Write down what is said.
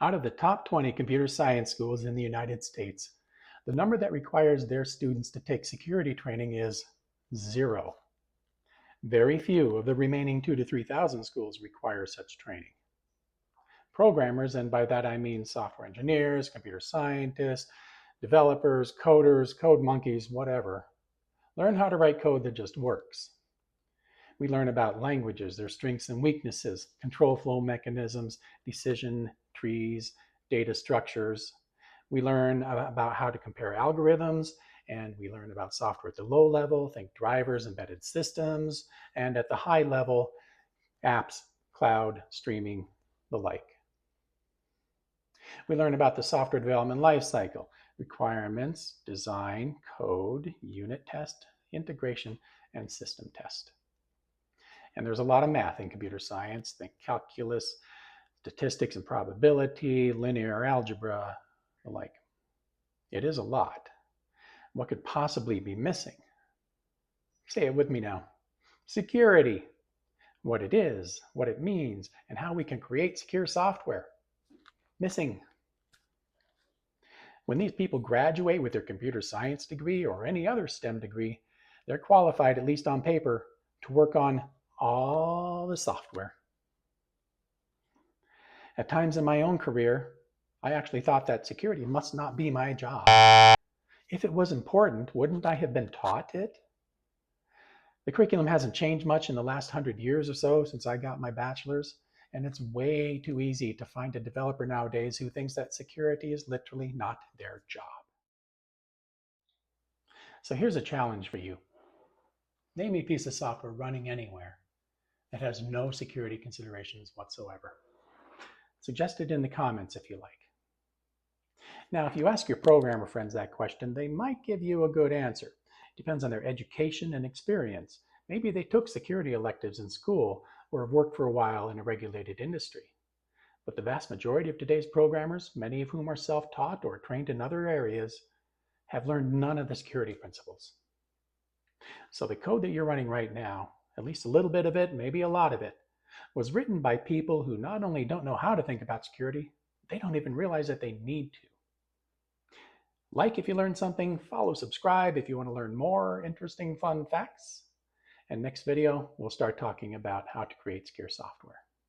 Out of the top 20 computer science schools in the United States, the number that requires their students to take security training is 0. Very few of the remaining 2,000 to 3,000 schools require such training. Programmers, and by that I mean software engineers, computer scientists, developers, coders, code monkeys, whatever, learn how to write code that just works. We learn about languages, their strengths and weaknesses, control flow mechanisms, decision trees, data structures. We learn about how to compare algorithms, and we learn about software at the low level, think drivers, embedded systems, and at the high level, apps, cloud, streaming, the like. We learn about the software development lifecycle, requirements, design, code, unit test, integration, and system test. And there's a lot of math in computer science. Think calculus, statistics and probability, linear algebra, the like. It is a lot. What could possibly be missing? Say it with me now. Security. What it is, what it means, and how we can create secure software. Missing. When these people graduate with their computer science degree or any other STEM degree, they're qualified, at least on paper, to work on all the software. At times in my own career, I actually thought that security must not be my job. If it was important, wouldn't I have been taught it? The curriculum hasn't changed much in the last 100 years or so since I got my bachelor's, and it's way too easy to find a developer nowadays who thinks that security is literally not their job. So here's a challenge for you. Name me a piece of software running anywhere that has no security considerations whatsoever. Suggest it in the comments if you like. Now, if you ask your programmer friends that question, they might give you a good answer. Depends on their education and experience. Maybe they took security electives in school or have worked for a while in a regulated industry. But the vast majority of today's programmers, many of whom are self-taught or trained in other areas, have learned none of the security principles. So the code that you're running right now, at least a little bit of it, maybe a lot of it, was written by people who not only don't know how to think about security, they don't even realize that they need to. Like if you learned something, follow, subscribe if you want to learn more interesting, fun facts. And next video, we'll start talking about how to create secure software.